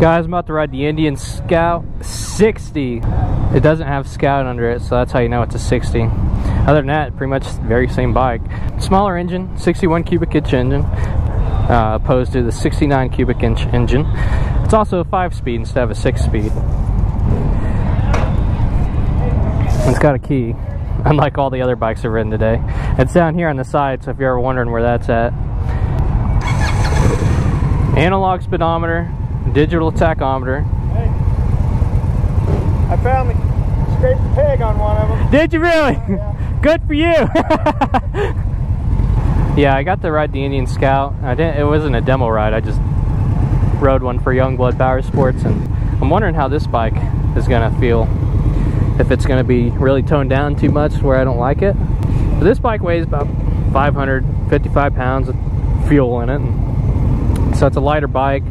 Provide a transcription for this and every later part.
Guys, I'm about to ride the Indian Scout 60. It doesn't have Scout under it, so that's how you know it's a 60. Other than that, pretty much very same bike. Smaller engine, 61 cubic inch engine, opposed to the 69 cubic inch engine. It's also a 5-speed instead of a 6-speed. It's got a key, unlike all the other bikes I've ridden today. It's down here on the side, so if you're ever wondering where that's at. Analog speedometer, digital tachometer. Hey, I found the scraped the peg on one of them. Did you really? Yeah. Good for you. Yeah, I got to ride the Indian Scout. It wasn't a demo ride. I just rode one for Youngblood Power Sports, and I'm wondering how this bike is gonna feel. If it's gonna be really toned down too much where I don't like it. But this bike weighs about 555 pounds of fuel in it. So it's a lighter bike.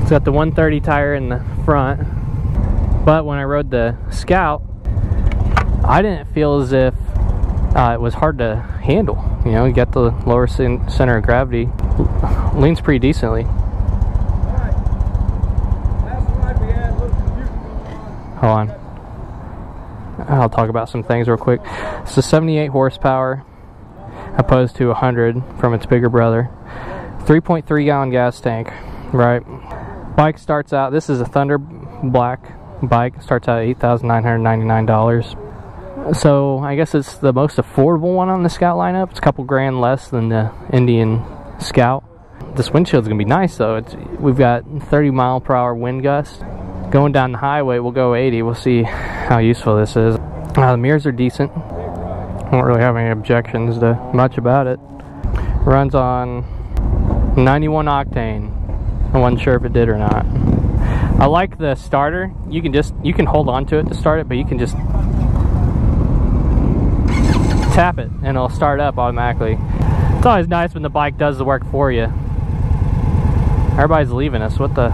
It's got the 130 tire in the front. But when I rode the Scout, I didn't feel as if it was hard to handle. You know, you got the lower center of gravity. Leans pretty decently. Hold on. I'll talk about some things real quick. It's a 78 horsepower opposed to 100 from its bigger brother. 3.3 gallon gas tank, right? Bike starts out, this is a Thunder Black bike, starts out at $8,999. So I guess it's the most affordable one on the Scout lineup. It's a couple grand less than the Indian Scout. This windshield's gonna be nice though. We've got 30-mile-per-hour wind gusts. Going down the highway, we'll go 80. We'll see how useful this is. The mirrors are decent. I don't really have any objections to much about it. Runs on 91 octane. I wasn't sure if it did or not. I like the starter. You can hold on to it to start it, but you can just tap it and it'll start up automatically. It's always nice when the bike does the work for you. Everybody's leaving us. What the?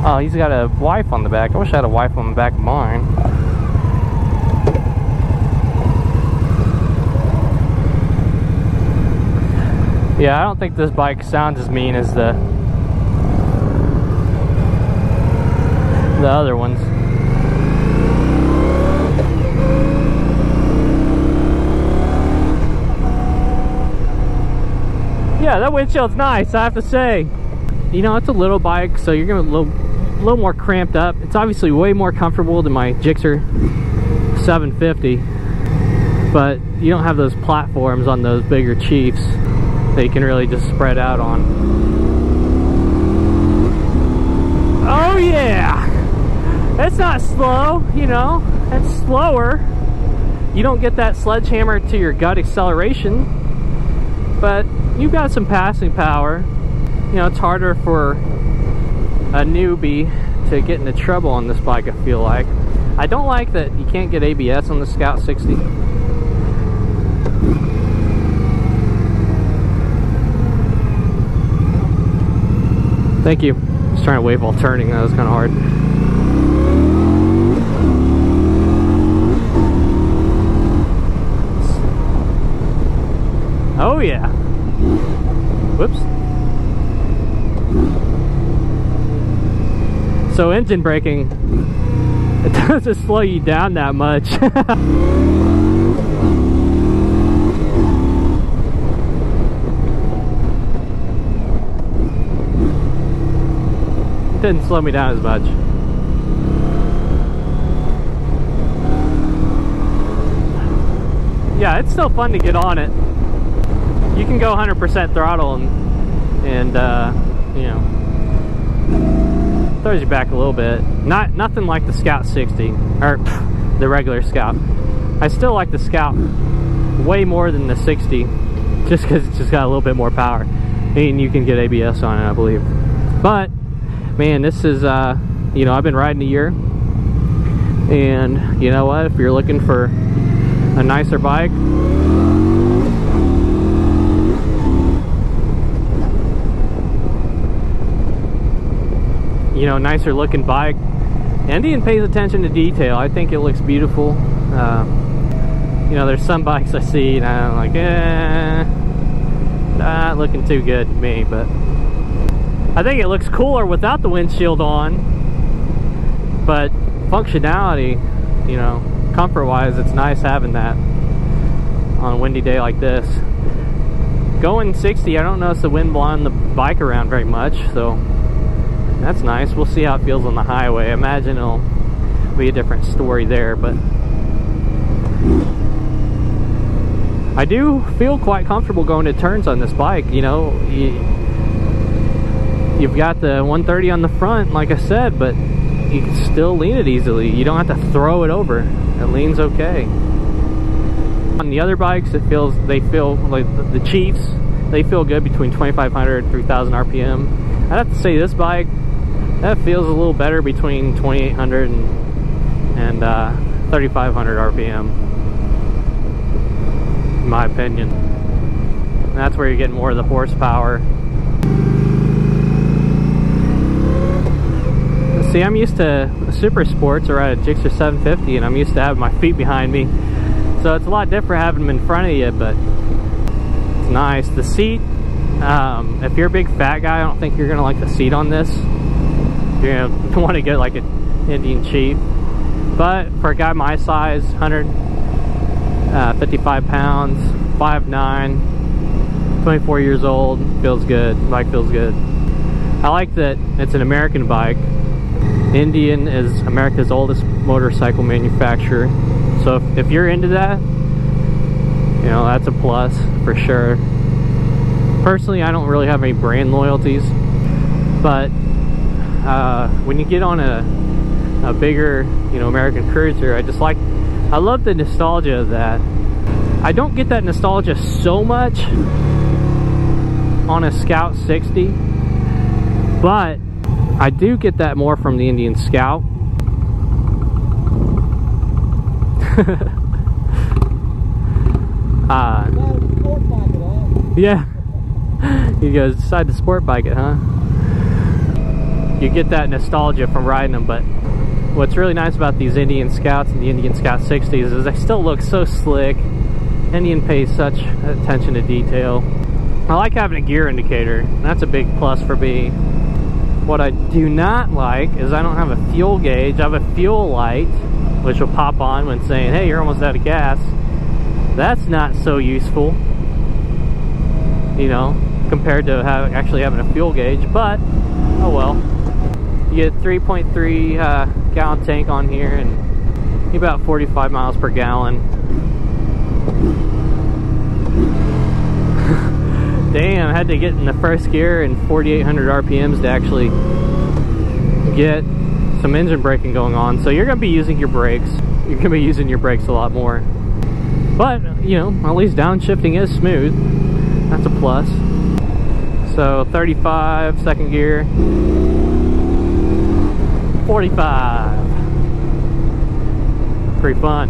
Oh, he's got a wife on the back. I wish I had a wife on the back of mine. Yeah, I don't think this bike sounds as mean as the other ones. Yeah, that windshield's nice, I have to say. You know, it's a little bike, so you're gonna a little more cramped up. It's obviously way more comfortable than my Gixxer 750, but you don't have those platforms on those bigger Chiefs that you can really just spread out on. Oh yeah! It's not slow, you know, it's slower. You don't get that sledgehammer to your gut acceleration, but you've got some passing power. You know, it's harder for a newbie to get into trouble on this bike, I feel like. I don't like that you can't get ABS on the Scout 60. Thank you. I was trying to wave while turning, that was kind of hard. Oh yeah. Whoops. So engine braking, it doesn't slow you down that much. It didn't slow me down as much. Yeah, it's still fun to get on it. You can go 100% throttle and you know, throws you back a little bit. Nothing like the Scout 60 or the regular Scout. I still like the Scout way more than the 60, just because it's just got a little bit more power, and you can get ABS on it, I believe. But man, this is you know, I've been riding a year, and you know what? If you're looking for a nicer bike, you know, nicer looking bike. Indian pays attention to detail. I think it looks beautiful. You know, there's some bikes I see and I'm like, not looking too good to me, but I think it looks cooler without the windshield on, but functionality, you know, comfort-wise, it's nice having that on a windy day like this. Going 60, I don't notice the wind blowing the bike around very much, so that's nice. We'll see how it feels on the highway. I imagine it'll be a different story there, but I do feel quite comfortable going to turns on this bike. You know, you've got the 130 on the front, like I said, but you can still lean it easily. You don't have to throw it over. It leans okay. On the other bikes, they feel like the Chiefs, they feel good between 2,500 and 3,000 RPM. I'd have to say this bike, that feels a little better between 2,800 and 3,500 RPM, in my opinion. And that's where you're getting more of the horsepower. See, I'm used to super sports or at a Gixxer 750, and I'm used to having my feet behind me. So it's a lot different having them in front of you, but it's nice. The seat, if you're a big fat guy, I don't think you're gonna like the seat on this. You're gonna want to get like an Indian Chief. But for a guy my size, 155 pounds, 5'9", 24 years old, feels good. The bike feels good. I like that it's an American bike. Indian is America's oldest motorcycle manufacturer. So if you're into that, you know, that's a plus for sure. Personally, I don't really have any brand loyalties, but when you get on a bigger, you know, American cruiser, I love the nostalgia of that. I don't get that nostalgia so much on a Scout 60, but I do get that more from the Indian Scout. Yeah, you guys decide to sport bike it, huh? You get that nostalgia from riding them, but what's really nice about these Indian Scouts and the Indian Scout 60s is they still look so slick. Indian pays such attention to detail. I like having a gear indicator. That's a big plus for me. What I do not like is I don't have a fuel gauge. I have a fuel light, which will pop on when saying, hey, you're almost out of gas. That's not so useful, you know, compared to actually having a fuel gauge, but oh well. You get 3.3 gallon tank on here and about 45 miles per gallon. Damn, I had to get in the first gear and 4,800 RPMs to actually get some engine braking going on. So you're going to be using your brakes. You're going to be using your brakes a lot more. But, you know, at least downshifting is smooth. That's a plus. So 35, second gear. 45. Pretty fun.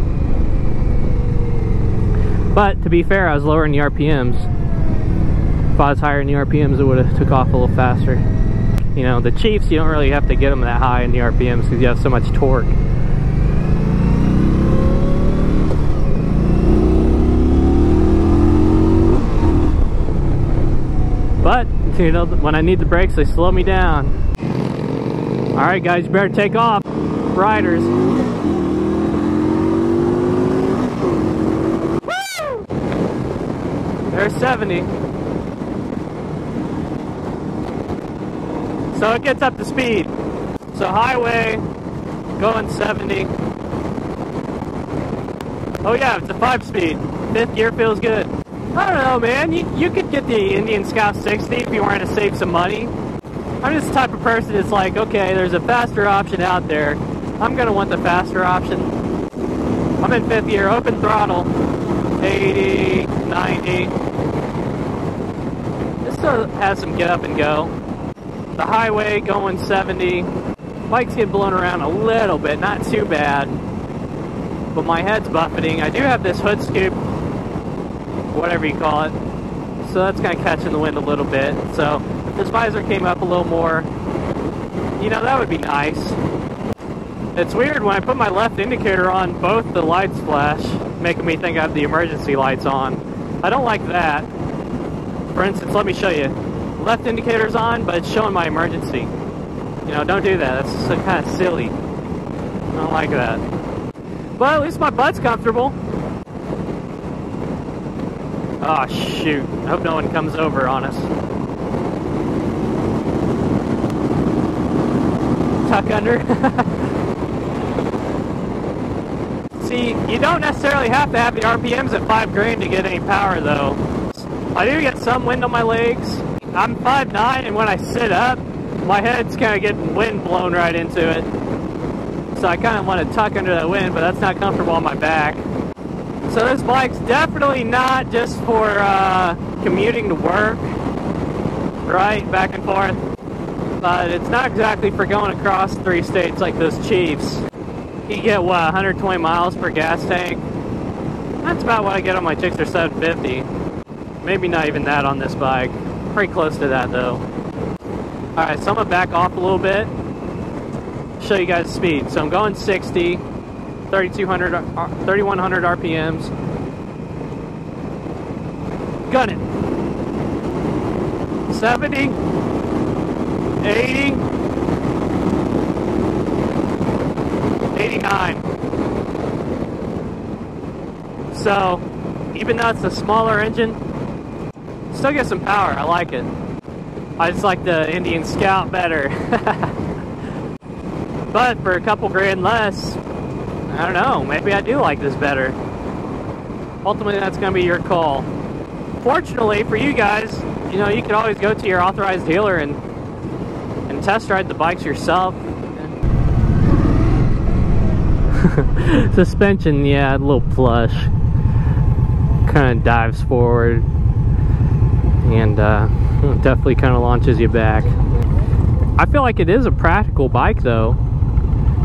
But to be fair, I was lowering the RPMs. If I was higher in the RPMs, it would have took off a little faster. You know, the Chiefs, you don't really have to get them that high in the RPMs because you have so much torque. But, you know, when I need the brakes, they slow me down. Alright guys, you better take off. Riders. Woo! There's 70. So it gets up to speed. So highway, going 70. Oh yeah, it's a 5-speed. 5th gear feels good. I don't know, man. You could get the Indian Scout 60 if you wanted to save some money. I'm just the type of person that's like, okay, there's a faster option out there. I'm going to want the faster option. I'm in 5th gear, open throttle. 80, 90. This still has some get up and go. The highway going 70. Bike's getting blown around a little bit, not too bad. But my head's buffeting. I do have this hood scoop, whatever you call it. So that's kind of catching the wind a little bit. So if this visor came up a little more, you know, that would be nice. It's weird when I put my left indicator on, both the lights flash, making me think I have the emergency lights on. I don't like that. For instance, let me show you. left indicator's on, but it's showing my emergency. You know, don't do that. That's kind of silly. I don't like that. But at least my butt's comfortable. Oh shoot, I hope no one comes over on us. Tuck under. See, you don't necessarily have to have the RPMs at 5 grand to get any power though. I do get some wind on my legs. I'm 5'9", and when I sit up, my head's kind of getting wind blown right into it. So I kind of want to tuck under that wind, but that's not comfortable on my back. So this bike's definitely not just for commuting to work, right, back and forth. But it's not exactly for going across 3 states like those Chiefs. You get, what, 120 miles per gas tank? That's about what I get on my Gixxer 750. Maybe not even that on this bike. Pretty close to that, though. Alright, so I'm going to back off a little bit. Show you guys speed. So I'm going 60, 3100 RPMs. Gun it. 70, 80, 89. So, even though it's a smaller engine, still get some power. I like it. I just like the Indian Scout better. But for a couple grand less, I don't know, maybe I do like this better. Ultimately, that's going to be your call. Fortunately for you guys, you know, you can always go to your authorized dealer and test ride the bikes yourself. Suspension, yeah, a little plush. Kind of dives forward and definitely kind of launches you back. I feel like it is a practical bike though.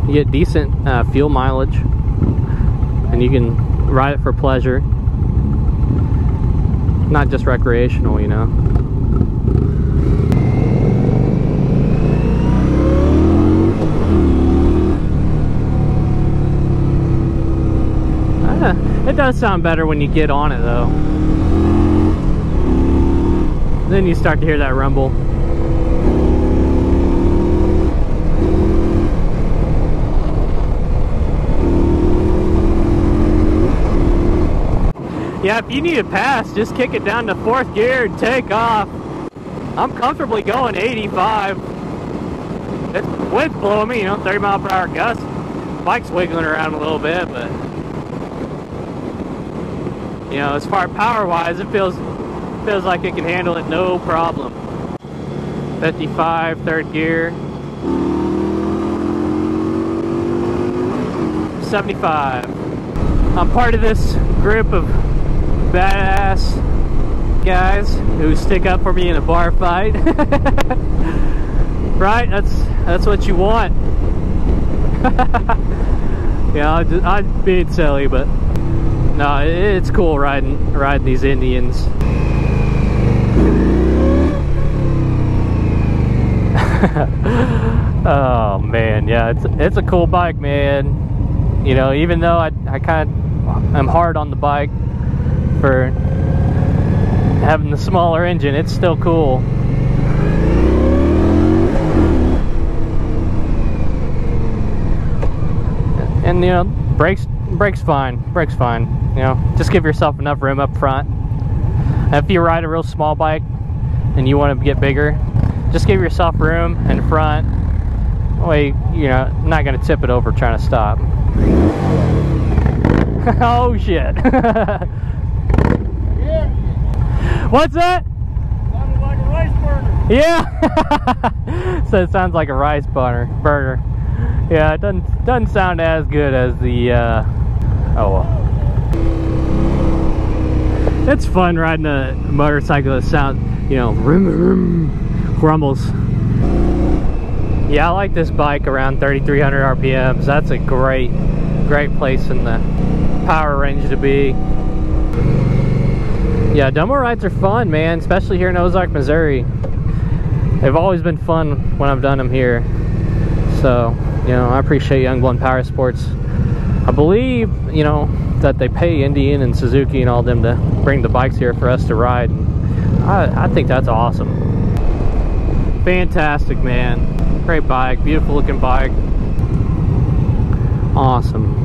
You get decent fuel mileage and you can ride it for pleasure, not just recreational, you know. It does sound better when you get on it though. Then you start to hear that rumble. Yeah, if you need a pass, just kick it down to 4th gear and take off. I'm comfortably going 85. It's wind's blowing me, you know, 30 mile per hour gust. Bike's wiggling around a little bit, but you know, as far as power wise, it feels like it can handle it no problem. 55, 3rd gear. 75. I'm part of this group of badass guys who stick up for me in a bar fight. Right? That's what you want. Yeah, I'm being silly, but no, it's cool riding these Indians. Oh man, yeah, it's a cool bike, man. You know, even though I kind of am hard on the bike for having the smaller engine, it's still cool. And you know, brakes fine. You know, just give yourself enough room up front. And if you ride a real small bike and you want to get bigger, just give yourself room in front. That way, you know, not going to tip it over trying to stop. Oh shit. Yeah. What's that? Sounded like a rice burner. Yeah. So it sounds like a rice burner. Yeah, it doesn't sound as good as the oh well. It's fun riding a motorcycle that sounds, you know, grumbles. Yeah, I like this bike around 3,300 RPMs. That's a great place in the power range to be. Yeah, demo rides are fun, man, especially here in Ozark, Missouri. They've always been fun when I've done them here. So, you know, I appreciate Youngblood Power Sports. I believe, you know, that they pay Indian and Suzuki and all them to bring the bikes here for us to ride. I think that's awesome. Fantastic, man. Great bike, beautiful looking bike. Awesome.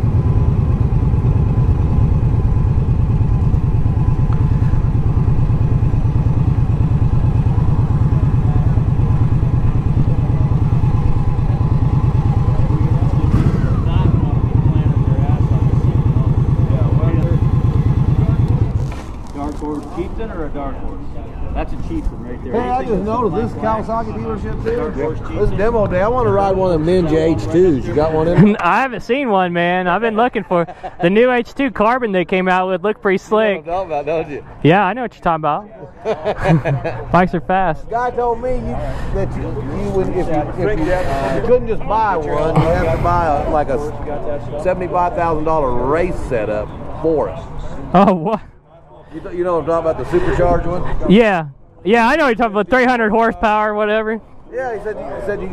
Chieftain or a dark horse? That's a chieftain right there. Hey, I just noticed this Kawasaki dealership too. This is demo day. I want to ride one of them Ninja H2s. You got one in? I haven't seen one, man. I've been looking for the new H2 Carbon they came out with. Look pretty slick. You know what I'm talking about, don't you? Yeah, I know what you're talking about. Bikes are fast. Guy told me that you wouldn't if you couldn't just buy one. You have to buy like a $75,000 race setup for it. Oh, what? You know what I'm talking about, the supercharged one? Yeah. Yeah, I know what you're talking about. 300 horsepower or whatever. Yeah, he said you